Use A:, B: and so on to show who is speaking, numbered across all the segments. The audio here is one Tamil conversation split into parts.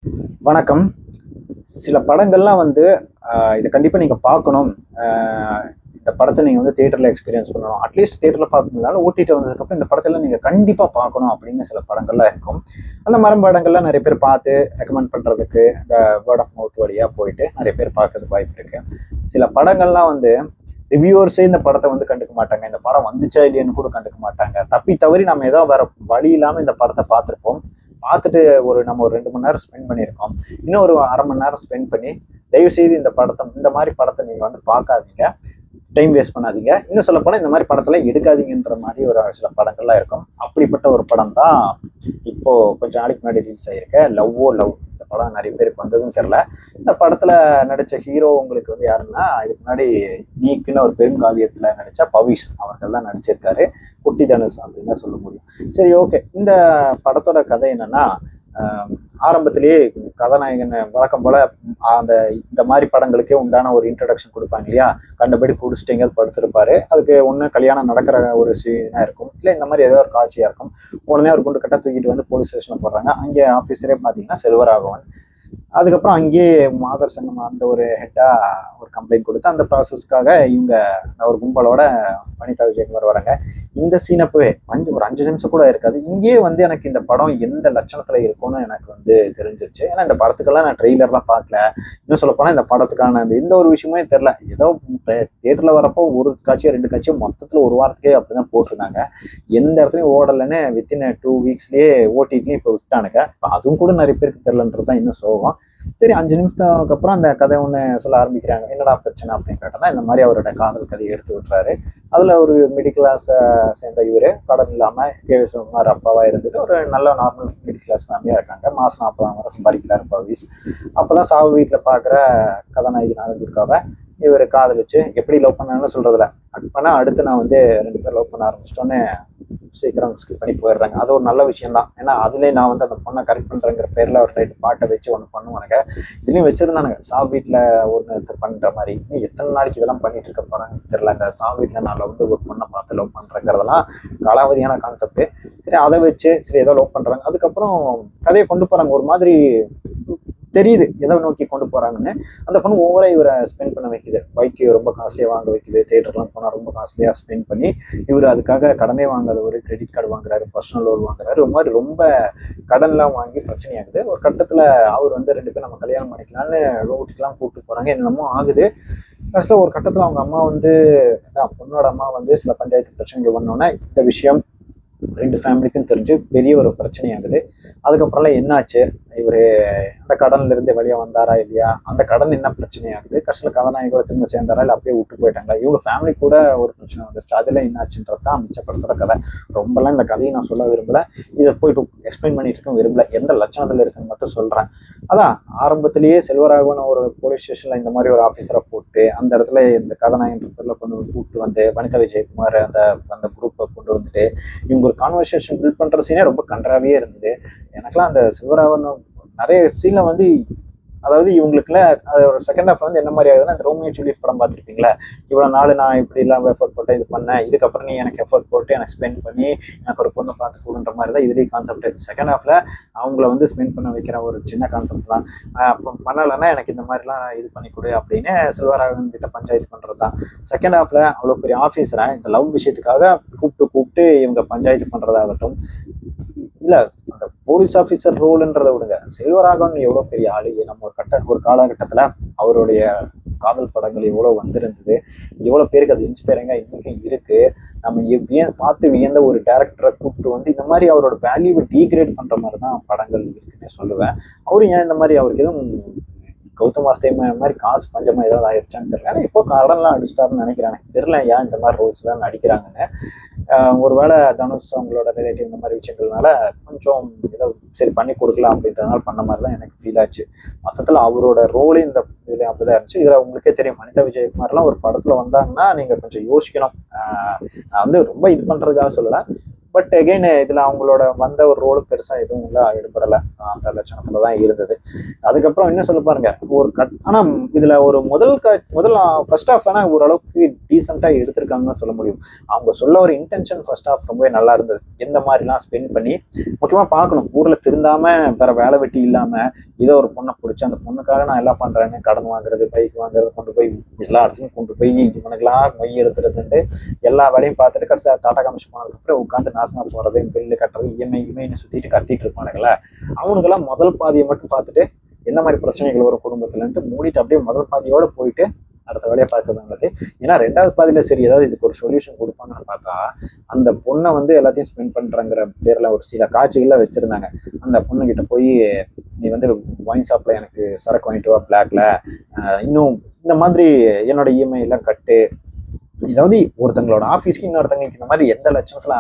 A: வணக்கம். சில படங்கள்லாம் வந்து இத கண்டிப்பா நீங்க பார்க்கணும். அ இந்த படத்த நீங்க வந்து தியேட்டர்ல எக்ஸ்பீரியன்ஸ் பண்ணணும். அட்லீஸ்ட் தியேட்டர்ல பார்க்க முடியலனாலும் ஓடிடி வந்ததுக்கப்புறம் இந்த படத்தெல்லாம் நீங்க கண்டிப்பா பார்க்கணும் அப்படின்னு சில படங்கள்லாம் இருக்கும். அந்த மாரி படங்கள்லாம் நெறைய பேர் பார்த்து ரெக்கமெண்ட் பண்றதுக்கு இந்த வேர்ட் ஆஃப் மவுத் வழியா போயிட்டு நெறைய பேர் பார்க்கறதுக்கு வாய்ப்பு இருக்கு. சில படங்கள்லாம் வந்து ரிவ்யூவர்ஸே இந்த படத்த வந்து கண்டுக்க மாட்டாங்க. இந்த படம் வந்துச்சா இல்லையான்னு கூட கண்டுக்க மாட்டாங்க. தப்பி தவறி நம்ம ஏதோ வேற வழி இல்லாம இந்த படத்த பார்த்திருப்போம். பார்த்துட்டு நம்ம ஒரு 2 மணி நேரம் ஸ்பெண்ட் பண்ணியிருக்கோம். இன்னும் ஒரு 1/2 மணி நேரம் ஸ்பெண்ட் பண்ணி, தயவுசெய்து இந்த மாரி படத்த நீங்க வந்து பார்க்காதீங்க. டைம் வேஸ்ட் பண்ணாதீங்க. இன்னும் சொல்லப்போனா இந்த மாரி படத்தெல்லாம் எடுக்காதீங்கன்ற மாரி ஒரு சில படங்கள்லாம் இருக்கும். அப்படிப்பட்ட ஒரு படம் தான் இப்போ கொஞ்ச நாளைக்கு முன்னாடி ரிலீஸ் ஆயிருக்க லவ் ஓ லவ். இந்த படம் நெறைய பேருக்கு வந்ததுன்னு தெரியல. இந்த படத்துல நடிச்ச ஹீரோ உங்களுக்கு வந்து யாருன்னா, இதுக்கு முன்னாடி நீக்குன்னு ஒரு பெருங்காவியத்துல நடிச்ச பவிஸ் அவர்கள் தான் நடிச்சிருக்காரு. குட்டி தனுஷ் அப்படின்னு தான் சொல்ல முடியும். சரி, ஓகே. இந்த படத்தோட கதை என்னன்னா, அ ஆரம்பத்திலேயே கதாநாயகன் வழக்கம் போல அந்த இந்த மாரி படங்களுக்கே உண்டான ஒரு இன்ட்ரோடக்ஷன் குடுப்பாங்க இல்லையா? கண்டபடி குடிச்சிட்டு எங்கேயாவது படுத்திருப்பாரு. அதுக்கு ஒண்ணு கல்யாணம் நடக்கிற ஒரு சீனா இருக்கும். இல்ல இந்த மாரி ஏதோ ஒரு காட்சியா இருக்கும். உடனே ஒரு குண்டு கட்டா தூக்கிட்டு வந்து போலீஸ் ஸ்டேஷன்ல போடுறாங்க. அங்கே ஆஃபீஸரே பார்த்தீங்கன்னா செல்வராகவன். அதுக்கப்புறம் அங்கேயே மாதர் சங்கம் அந்த ஒரு ஹெட்டா ஒரு கம்ப்ளைண்ட் கொடுத்து அந்த ப்ராசஸ்க்காக இவங்க ஒரு கும்பலோட வனிதா விஜயகுமார் வராங்க. இந்த சீன் அப்பவே ஒரு 5 நிமிஷம் கூட இருக்காது. இங்கேயே வந்து எனக்கு இந்த படம் எந்த லட்சணத்துல இருக்கும்னு எனக்கு வந்து தெரிஞ்சிருச்சு. ஏன்னா இந்த படத்துக்கெல்லாம் நான் ட்ரெய்லர்லாம் பார்க்கல. இன்னும் சொல்லப்போனா இந்த படத்துக்கான அந்த எந்த ஒரு விஷயமே தெரியல. ஏதோ தியேட்டர்ல வரப்போ ஒரு காட்சியோ 2 காட்சியோ மொத்தத்துல ஒரு வாரத்துக்கே அப்படிதான் போட்டிருந்தாங்க. எந்த இடத்துலையும் ஓடலைன்னு வித்தின் 2 வீக்ஸ்லயே ஓடிடிலையும் இப்போ விட்டானுங்க. இப்போ அதுவும் கூட நிறைய பேருக்கு தெரியலன்றது தான் இன்னும் சோகம். சரி, 5 நிமிஷத்துக்கு அப்புறம் அந்த கதை ஒண்ணு சொல்ல ஆரம்பிக்கிறாங்க. என்னடா பிரச்சனை அப்படின்னு கேட்டோம்னா, இந்த மாதிரி அவரோட காதல் கதையை எடுத்து விட்டுறாரு. அதுல ஒரு மிடில் கிளாஸ் சேர்ந்த இவரு கடன் இல்லாம கே. வி. சிவகுமார் அப்பாவா இருந்துட்டு ஒரு நல்ல நார்மல் மிடில் கிளாஸ் ஃபேமிலியா இருக்காங்க. மாசம் 40,000 சம்பாதிக்கிறாரு பவிஸ். அப்பதான் சாவு வீட்டுல பாக்குற கதாநாயகி நாகதுர்காவை இவர் காதலிச்சு எப்படி லவ் பண்ணான்னு சொல்றதுல கட் பண்ணா அடுத்து நான் வந்து 2 பேர் லவ் பண்ண ஆரம்பிச்சிட்டோன்னு சீக்கிரம் ஸ்கிப் பண்ணி போயிடுறாங்க. அது ஒரு நல்ல விஷயம் தான். ஏன்னா அதுலேயே நான் வந்து அந்த பொண்ணை கரெக்ட் பண்றேங்கிற பேர்ல ஒரு 2 பாட்டை வச்சு ஒன்று பண்ணுவானுங்க. இதுலயும் வச்சிருந்தானுங்க சாவு வீட்டுல ஒன்று பண்ற மாதிரி. இன்னும் எத்தனை நாளைக்கு இதெல்லாம் பண்ணிட்டு இருக்க போறாங்கன்னு தெரியல. இந்த சாவு வீட்டுல நான் வந்து ஒரு பொண்ணை பார்த்து லவ் பண்றேங்கிறதெல்லாம் காலாவதியான கான்செப்ட். சரி, அதை வச்சு சரி ஏதோ லவ் பண்றாங்க. அதுக்கப்புறம் கதையை கொண்டு போறாங்க. ஒரு மாதிரி தெரியுது எதை நோக்கி கொண்டு போறாங்கன்னு. அந்த பொண்ணு ஓவரா இவரை ஸ்பெண்ட் பண்ண வைக்குது. பைக்கு ரொம்ப காஸ்ட்லியா வாங்க வைக்குது. தியேட்டர்லாம் போனா ரொம்ப காஸ்ட்லியா ஸ்பெண்ட் பண்ணி இவர் அதுக்காக கடனே வாங்காத ஒரு கிரெடிட் கார்டு வாங்குறாரு, பர்சனல் லோன் வாங்குறாரு. ஒரு மாதிரி ரொம்ப கடன்லாம் வாங்கி பிரச்சனையாகுது. ஒரு கட்டத்துல அவர் வந்து 2 பேரும் நம்ம கல்யாணம் பண்ணிக்கலாம்னு ரோட்டுக்கெல்லாம் கூப்பிட்டு போறாங்க. என்னென்னமோ ஆகுது. கடைசியில் ஒரு கட்டத்துல அவங்க அம்மா வந்து பொண்ணோட அம்மா வந்து சில பஞ்சாயத்து பிரச்சனைகள் பண்ணோன்னே இந்த விஷயம் 2 ஃபேமிலிக்கும் தெரிஞ்சு பெரிய ஒரு பிரச்சனையாகுது. அதுக்கப்புறம்லாம் என்னாச்சு, இவரு அந்த கடன்ல இருந்து வெளியே வந்தாரா இல்லையா, அந்த கடன் என்ன பிரச்சனையாகுது, கடைசியில் கதாநாயகோட திரும்ப சேர்ந்தாரா இல்லை அப்படியே விட்டு போயிட்டாங்களா, இவங்க ஃபேமிலி கூட ஒரு பிரச்சனை வந்துருச்சு, அதுல என்னாச்சுன்றது தான் மிச்சப்படுத்துற கதை. ரொம்பலாம் இந்த கதையை நான் சொல்ல விரும்பல. இதை போயிட்டு எக்ஸ்பிளைன் பண்ணிட்டு இருக்க விரும்பல. எந்த லட்சணத்துல இருக்குன்னு மட்டும் சொல்றேன். அதான் ஆரம்பத்திலேயே செல்வராகவன் ஒரு போலீஸ் ஸ்டேஷன்ல இந்த மாதிரி ஒரு ஆஃபீஸரை போட்டு அந்த இடத்துல இந்த கதாநாயகன் பேர்ல கூப்பிட்டு வந்து வனிதா விஜயகுமார் அந்த அந்த குரூப்பை கொண்டு வந்துட்டு இவங்க ஒரு கான்வர்சேஷன் பில்ட் பண்ற சீனே ரொம்ப கன்றாவியே இருந்தது. எனக்குலாம் அந்த சிவராவன் நிறைய சீன்ல வந்து அதாவது இவங்களுக்குல ஒரு செகண்ட் ஹாஃப் வந்து என்ன மாதிரி ஆகுதுன்னா, இந்த ரோமியோ ஜூலியட் படம் பார்த்துருப்பீங்களா, இவ்வளவு நாள் நான் இப்படி இல்லாம எஃபர்ட் போட்டேன், இது பண்ணேன், இதுக்கப்புறம் நீ எனக்கு எஃபர்ட் போட்டு எனக்கு ஸ்பெண்ட் பண்ணி எனக்கு ஒரு பொண்ணு பார்த்து கொடுன்ற மாதிரி தான் இதுலேயும் கான்செப்ட். செகண்ட் ஹாஃப்ல அவங்கள வந்து ஸ்பெண்ட் பண்ண வைக்கிற ஒரு சின்ன கான்செப்ட் தான். அப்போ பண்ணலைன்னா எனக்கு இந்த மாதிரிலாம் இது பண்ணி கொடு அப்படின்னு செல்வராகவன் கிட்ட பஞ்சாயத்து பண்றது தான். செகண்ட் ஹாஃப்ல அவ்வளோ பெரிய ஆஃபீஸரை இந்த லவ் விஷயத்துக்காக கூப்பிட்டு இவங்க பஞ்சாயத்து பண்றதாகட்டும், இல்ல அந்த போலீஸ் ஆபீசர் ரோல்ன்றதை விடுங்க, செல்வராகவன் எவ்வளவு பெரிய ஆளு. நம்ம ஒரு காலகட்டத்துல அவருடைய காதல் படங்கள் எவ்வளவு வந்திருந்தது, எவ்வளவு பேருக்கு அது இன்ஸ்பைரிங்கா இன்னைக்கும் இருக்கு. நம்ம பார்த்து வியந்த ஒரு டேரக்டரை கூப்பிட்டு வந்து இந்த மாதிரி அவரோட வேல்யூவை டீக்ரேட் பண்ற மாதிரி தான் படங்கள் இருக்குன்னு சொல்லுவேன். அவரும் ஏன் இந்த மாதிரி அவருக்கு எதுவும் கௌதம் வாஸ்தேவ மாதிரி காசு பஞ்சமா ஏதாவது ஆயிடுச்சான்னு தெரியல. ஏன்னா இப்போ கடன்லாம் அடிச்சிட்டாருன்னு நினைக்கிறாங்க. தெரியல ஏன் இந்த மாதிரி ரோல்ஸ் எல்லாம் நடிக்கிறாங்கன்னு. ஒருவேளை தனுஷ் அவங்களோட ரிலேட்டிவ் இந்த மாதிரி விஷயங்கள்னால கொஞ்சம் ஏதோ சரி பண்ணி கொடுக்கலாம் அப்படின்றதுனால பண்ண மாதிரி தான் எனக்கு ஃபீல் ஆச்சு. மொத்தத்தில் அவரோட ரோலே இந்த இதுல அப்படிதான் இருந்துச்சு. இதுல உங்களுக்கே தெரியும், வனிதா விஜயகுமார்லாம் ஒரு படத்துல வந்தாங்கன்னா நீங்க கொஞ்சம் யோசிக்கணும். நான் வந்து ரொம்ப இது பண்றதுக்காக சொல்லல, பட் அகெயின் இதுல அவங்களோட வந்த ஒரு ரோடு பெருசா எதுவும் இல்லை, எடுபடலை, அந்த லட்சணத்துல தான் இருந்தது. அதுக்கப்புறம் என்ன சொல்ல பாருங்க, ஒரு ஆனா இதுல ஒரு முதல் ஃபர்ஸ்ட் ஹாஃப் ஆனா ஓரளவுக்கு டீசெண்டா எடுத்திருக்காங்கன்னு சொல்ல முடியும். அவங்க சொல்ல ஒரு இன்டென்ஷன் ஃபர்ஸ்ட் ஹாஃப் ரொம்பவே நல்லா இருந்தது. எந்த மாதிரிலாம் ஸ்பெண்ட் பண்ணி முக்கியமா பார்க்கணும், ஊர்ல திருந்தாம வேற வேலை வெட்டி இல்லாம ஏதோ ஒரு பொண்ணை பிடிச்சி அந்த பொண்ணுக்காக நான் எல்லாம் பண்றேன்னு கடன் வாங்குறது, பைக் வாங்குறது, கொண்டு போய் எல்லா இடத்துலையும் கொண்டு போய் இவனுக்கெல்லாம் மொய் எடுத்துறதுன்ட்டு எல்லா வேலையும் பார்த்துட்டு கடைசியா டாடா காமிச்சு போனதுக்கப்புறம் உட்காந்து நாசமா போறது, பில்லு கட்டுறது, இஎம்ஐன்னு சுத்திட்டு கத்திட்டு இருப்பானுங்களே, அவனுக்கெல்லாம் முதல் பாதியை மட்டும் பார்த்துட்டு என்ன மாதிரி பிரச்சனைகள் வரும் குடும்பத்துலன்ட்டு மூடிட்டு அப்படியே முதல் பாதியோட போயிட்டு அடுத்த வேலையை பார்க்கறது நல்லது. ஏன்னா ரெண்டாவது பாதியில சரி ஏதாவது இதுக்கு ஒரு சொல்யூஷன் கொடுப்பாங்கன்னு பார்த்தா அந்த பொண்ணை வந்து எல்லாத்தையும் ஸ்பெண்ட் பண்றங்கிற பேர்ல ஒரு சில காட்சிகள்ல வச்சிருந்தாங்க. அந்த பொண்ணுகிட்ட போய் நீ வந்து ஒயின் ஷாப்ல எனக்கு சரக்கு வாங்கிட்டு வா பிளாக்ல, இன்னும் இந்த மாதிரி என்னோட இஎம்ஐ எல்லாம் கட்டு, இதாவது ஒருத்தங்களோட ஆஃபீஸ்க்கு இன்னொருத்தங்களுக்கு இந்த மாதிரி எந்த லட்சணத்துல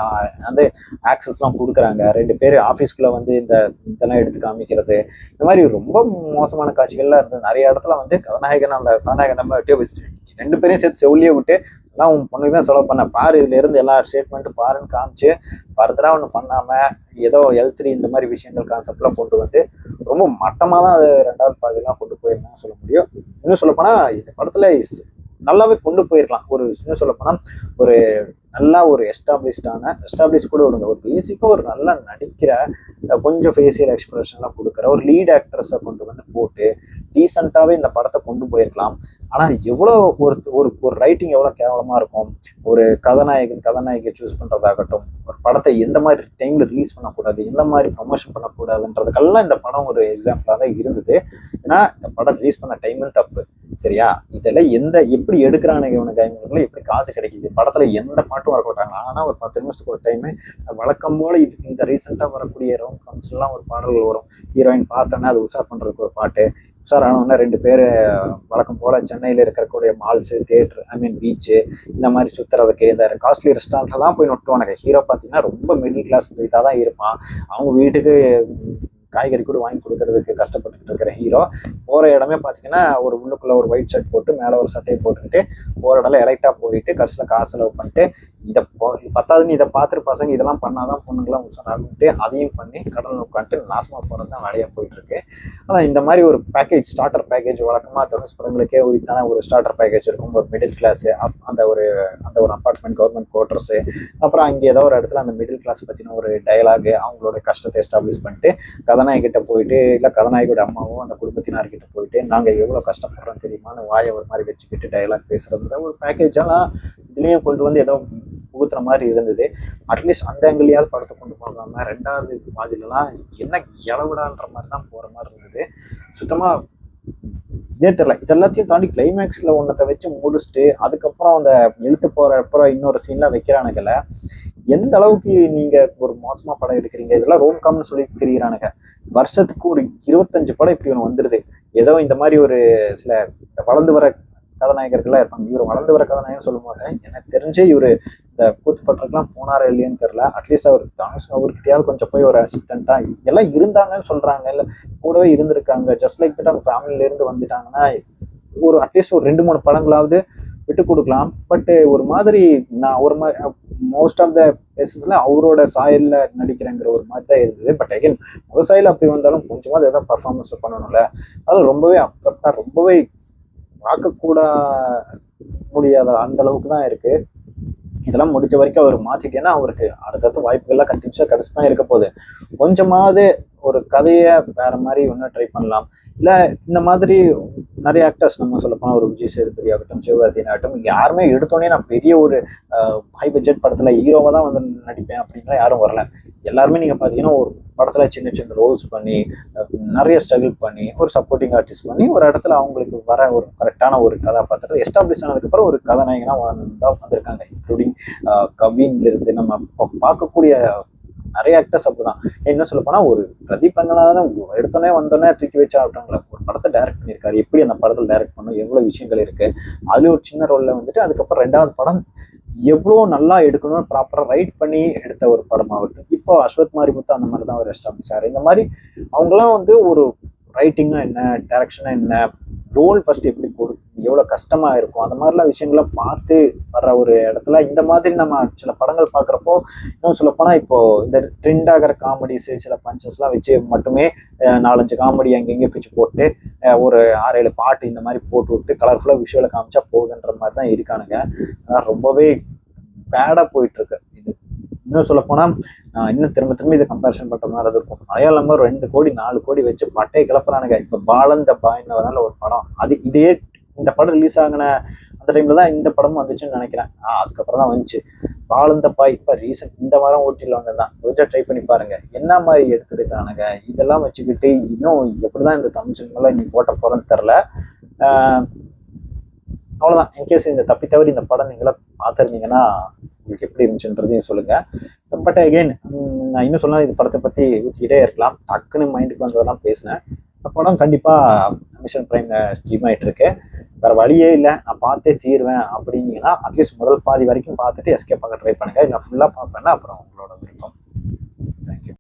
A: வந்து ஆக்சஸ்லாம் கொடுக்குறாங்க, 2 பேர் ஆஃபீஸ்க்குள்ள வந்து இதெல்லாம் எடுத்து காமிக்கிறது, இந்த மாதிரி ரொம்ப மோசமான காட்சிகள்லாம் இருந்தது. நிறைய இடத்துல வந்து அந்த கதாநாயகன் நம்ம விட்டே வச்சுட்டு 2 பேரையும் சேர்த்து செவிலியே விட்டு எல்லாம் உன் பொண்ணுக்கு தான் செலவு பண்ண பாரு, இதுல இருந்து எல்லா ஸ்டேட்மெண்ட்டும் பாருன்னு காமிச்சு ஃபர்தரா ஒன்று பண்ணாம ஏதோ L3 இந்த மாதிரி விஷயங்கள் கான்செப்ட்லாம் கொண்டு வந்து ரொம்ப மட்டமாக தான் அது ரெண்டாவது பாதியெல்லாம் கொண்டு போயிருந்தான்னு சொல்ல முடியும். இன்னும் சொல்லப்போனா இந்த படத்துல நல்லாவே கொண்டு போயிருக்கலாம். ஒரு இன்னும் சொல்ல போனா ஒரு நல்லா ஒரு எஸ்டாப்ளிஷ் கூட விடுங்க, ஒரு பேசிக்காக ஒரு நல்லா நடிக்கிற கொஞ்சம் ஃபேஷியல் எக்ஸ்பிரஷன்லாம் கொடுக்குற ஒரு லீட் ஆக்ட்ரஸை கொண்டு வந்து போட்டு டீசெண்டாகவே இந்த படத்தை கொண்டு போயிருக்கலாம். ஆனால் எவ்வளோ ஒரு ரைட்டிங் எவ்வளோ கேவலமாக இருக்கும், ஒரு கதாநாயகியை சூஸ் பண்ணுறதாகட்டும், ஒரு படத்தை எந்த மாதிரி டைமில் ரிலீஸ் பண்ணக்கூடாது, எந்த மாதிரி ப்ரொமோஷன் பண்ணக்கூடாதுன்றதுக்கெல்லாம் இந்த படம் ஒரு எக்ஸாம்பிளாக தான் இருந்தது. ஏன்னா இந்த படம் ரிலீஸ் பண்ண டைமும் தப்பு, சரியா? இதெல்லாம் எப்படி எடுக்கிறானுங்க இவனுக்கு, இவங்களுக்குள்ள எப்படி காசு கிடைக்குது, படத்துல எந்த பாட்டும் வரக்கூட்டாங்க. ஆனா ஒரு 10 நிமிஷத்துக்கு ஒரு டைம் வழக்கம் போல இந்த ரீசெண்டா வரக்கூடிய ரோம் காம்ஸ் எல்லாம் ஒரு பாடல்கள் வரும். ஹீரோயின் பார்த்தோன்னா அது உஷார் பண்றதுக்கு ஒரு பாட்டு, உஷார் ஆனவொன்னா 2 பேர் வழக்கம் போல சென்னையில இருக்கக்கூடிய மால்ஸு, தியேட்டர், பீச்சு இந்த மாதிரி சுத்துறதுக்கு இந்த காஸ்ட்லி ரெஸ்டாரண்ட்ல தான் போய் நொட்டுவானுங்க. ஹீரோ பார்த்தீங்கன்னா ரொம்ப மிடில் கிளாஸ் இதாக தான் இருப்பான். அவங்க வீட்டுக்கு காய்கறி கூட வாங்கி கொடுக்கறதுக்கு கஷ்டப்பட்டுக்கிட்டு இருக்கிற ஹீரோ போகிற இடமே பார்த்தீங்கன்னா ஒரு உள்ளுக்குள்ள ஒரு ஒயிட் ஷர்ட் போட்டு மேலே ஒரு சட்டையை போட்டுக்கிட்டு போகிற இடத்துல எலைட்டாக போயிட்டு கடைசியில் காசு செலவு பண்ணிட்டு இதை பத்தாதுன்னு இதை பார்த்துட்டு பசங்க இதெல்லாம் பண்ணாதான் பொண்ணுங்களாம் உஷாராகுன்ட்டு அதையும் பண்ணி கடலில் உட்காந்துட்டு நாசமாக போகிறது தான் வேலையாக போயிட்டுருக்கு. ஆனால் இந்த மாதிரி ஒரு பேக்கேஜ், ஸ்டார்டர் பேக்கேஜ் வழக்கமாக தனுஷ் படங்களுக்கே உரித்தான ஒரு ஸ்டார்டர் பேக்கேஜ் இருக்கும். ஒரு மிடில் கிளாஸு அந்த ஒரு அப்பார்ட்மெண்ட் கவர்மெண்ட் குவார்ட்டர்ஸு, அப்புறம் அங்கே ஏதோ ஒரு இடத்துல அந்த மிடில் கிளாஸ் பற்றின ஒரு டயலாகு, அவங்களோட கஷ்டத்தை எஸ்டாப்ளிஷ் பண்ணிட்டு கதாநாயகிட்ட போயிட்டு இல்லை கதாநாயகியோட அம்மாவோ அந்த குடும்பத்தினர்கிட்ட போயிட்டு நாங்கள் எவ்வளோ கஷ்டப்படுறோம் தெரியுமான்னு வாயை ஒரு மாதிரி வச்சுக்கிட்டு டைலாக் பேசுறது ஒரு பேக்கேஜெல்லாம் இதுலேயும் கொண்டு வந்து ஏதோ புகுத்துற மாதிரி இருந்தது. அட்லீஸ்ட் அந்த ஆங்கிளையாவது படத்தை கொண்டு போகாமல் ரெண்டாவது பாதியிலலாம் என்ன இளவிடான்ற மாதிரி தான் போகிற மாதிரி இருந்தது. சுத்தமாக இதே தெரியல. இது எல்லாத்தையும் தாண்டி கிளைமேக்ஸில் ஒன்றத்தை வச்சு முடிச்சுட்டு அதுக்கப்புறம் அந்த இழுத்து போகிற அப்புறம் இன்னொரு சீன்லாம் வைக்கிறானுங்கள, எந்த அளவுக்கு நீங்க ஒரு மோசமா படம் எடுக்கிறீங்க, இதெல்லாம் ரோம் காம்னு சொல்லி தெரியுறானுங்க. வருஷத்துக்கு ஒரு 25 படம் இப்படி ஒன்று வந்துடுது. ஏதோ இந்த மாதிரி ஒரு சில இந்த வளர்ந்து வர கதாநாயகர்கள்லாம் இருப்பாங்க. இவர் வளர்ந்து வர கதாநாயகன் சொல்லும் போது எனக்கு தெரிஞ்சே இவர் இந்த கூத்துப்பட்டுக்கெல்லாம் போனாரா இல்லையான்னு தெரியல. அட்லீஸ்ட் அவர் தனுஷ் அவர்கிட்டயாவது கொஞ்சம் போய் ஒரு அசிஸ்டண்டா எல்லாம் இருந்தாங்கன்னு சொல்றாங்க, இல்லை கூடவே இருந்திருக்காங்க. ஜஸ்ட் லைக் தட் அவங்க ஃபேமிலியில இருந்து வந்துட்டாங்கன்னா ஒரு அட்லீஸ்ட் ஒரு 2-3 படங்களாவது விட்டு கொடுக்கலாம். பட் ஒரு மாதிரி நான் ஒரு மாதிரி மோஸ்ட் ஆஃப் த பிளேசஸ்ல அவரோட சாயல்ல நடிக்கிறேங்கிற ஒரு மாதிரி தான் இருந்தது. பட் அகைன் விவசாயில அப்படி வந்தாலும் கொஞ்சமாவது எதாவது பர்ஃபார்மன்ஸ் பண்ணணும்ல, அது ரொம்பவே அப்ரப்டா ரொம்பவே பார்க்கக்கூட முடியாத அந்த அளவுக்கு தான் இருக்கு. இதெல்லாம் முடிஞ்ச வரைக்கும் அவர் மாத்திட்டேன்னா அவருக்கு அடுத்தடுத்த வாய்ப்புகள்லாம் கண்டினியூஸாக கிடைச்சி தான் இருக்க போகுது. கொஞ்சமாவது ஒரு கதையை வேற மாதிரி ஒன்றும் ட்ரை பண்ணலாம். இல்லை இந்த மாதிரி நிறைய ஆக்டர்ஸ் நம்ம சொல்லப்போனால் ஒரு விஜய் சேதுபதி ஆகட்டும், சிவகார்த்திகேயன் ஆகட்டும், யாருமே எடுத்தோடனே நான் பெரிய ஒரு ஹை பட்ஜெட் படத்தில் ஹீரோவாக தான் வந்து நடிப்பேன் அப்படின்லாம் யாரும் வரல. எல்லாருமே நீங்கள் பார்த்தீங்கன்னா ஒரு படத்தில் சின்ன சின்ன ரோல்ஸ் பண்ணி நிறைய ஸ்ட்ரகிள் பண்ணி ஒரு சப்போர்ட்டிங் ஆர்டிஸ்ட் பண்ணி ஒரு இடத்துல அவங்களுக்கு வர ஒரு கரெக்டான ஒரு கதாபாத்திரத்தை எஸ்டாப்ளிஷ் ஆனதுக்கப்புறம் ஒரு கதாநாயகனாக வந்திருக்காங்க. இன்க்ளூடிங் கவின்லேருந்து நம்ம பார்க்கக்கூடிய நிறைய ஆக்டர்ஸ் அப்படிதான். என்ன சொல்ல போனா ஒரு பிரதீப் ரங்கநாதன் எடுத்தோடனே வந்தோடனே தூக்கி வச்சா ஆகட்டாங்களா, ஒரு படத்தை டைரக்ட் பண்ணியிருக்காரு, எப்படி அந்த படத்தில் டைரக்ட் பண்ணும், எவ்வளவு விஷயங்கள் இருக்கு, அதுல ஒரு சின்ன ரோல்ல வந்துட்டு அதுக்கப்புறம் ரெண்டாவது படம் எவ்வளோ நல்லா எடுக்கணும்னு ப்ராப்பரா ரைட் பண்ணி எடுத்த ஒரு படமாகட்டும். இப்போ அஸ்வத் மாரிமுத்து அந்த மாதிரி தான் ஒரு எஸ்டாப்ளிஷ் ஆறு. இந்த மாதிரி அவங்களாம் வந்து ஒரு ரைட்டிங்னா என்ன, டைரக்ஷனா என்ன, ரோல் ஃபர்ஸ்ட் எப்படி எவ்வளோ கஷ்டமாக இருக்கும். அந்த மாதிரிலாம் விஷயங்களை பார்த்து வர்ற ஒரு இடத்துல இந்த மாதிரி நம்ம சில படங்கள் பார்க்குறப்போ, இன்னும் சொல்லப்போனால் இப்போது இந்த ட்ரெண்ட் ஆகிற காமெடிஸு சில பஞ்சஸ்லாம் வச்சு மட்டுமே 4-5 காமெடி அங்கங்கே பிச்சு போட்டு ஒரு 6-7 பாட்டு இந்த மாதிரி போட்டு விட்டு கலர்ஃபுல்லாக விஷுவலை காமிச்சா போகுதுன்ற மாதிரி தான் இருக்கானுங்க. ஆனால் ரொம்பவே பேடாக போயிட்டுருக்கு இது. இன்னும் சொல்லப்போனால் இன்னும் திரும்ப திரும்ப இதை கம்பேரிசன் பண்ணுற மாதிரி அது இருக்கும். மலையாளம் 2 கோடி 4 கோடி வச்சு பட்டையை கிளப்புறானுங்க. இப்போ பாலன் த பாய்னு ஒரு படம், அது இதே இந்த படம் ரிலீஸ் ஆகின அந்த டைமில் தான் இந்த படமும் வந்துச்சுன்னு நினைக்கிறேன். அதுக்கப்புறம் தான் வந்துச்சு பாலன் த பாய். இப்போ ரீசெண்ட் இந்த வாரம் ஓட்டியில் வந்தது தான். கொஞ்சம் ட்ரை பண்ணி பாருங்க என்ன மாதிரி எடுத்துருக்கானுங்க. இதெல்லாம் வச்சுக்கிட்டு இன்னும் எப்படி தான் இந்த தமிழ் சினிமாவில் நீ போட்ட போகிறேன்னு தெரில. அவ்வளோதான். இன்கேஸ் இந்த தப்பி தவறி இந்த படம் நீங்களாம் பார்த்துருந்தீங்கன்னா உங்களுக்கு எப்படி இருந்துச்சுன்றதையும் சொல்லுங்கள். பட் அகெயின் நான் இன்னும் சொன்னால் இந்த படத்தை பற்றி ஊற்றிக்கிட்டே இருக்கலாம். டக்குன்னு மைண்டுக்கு வந்ததெல்லாம் பேசினேன். இந்த படம் கண்டிப்பாக அமேசான் பிரைம் ஸ்ட்ரீம் ஆகிட்டு இருக்கு. வேறு வழியே இல்லை, நான் பார்த்தே தீருவேன் அப்படின்னீங்கன்னா அட்லீஸ்ட் முதல் பாதி வரைக்கும் பார்த்துட்டு எஸ்கேப் ஆக ட்ரை பண்ணுங்கள். இல்லை ஃபுல்லாக பார்ப்பேன்னா அப்புறம் உங்களோட விருப்பம். தேங்க்யூ.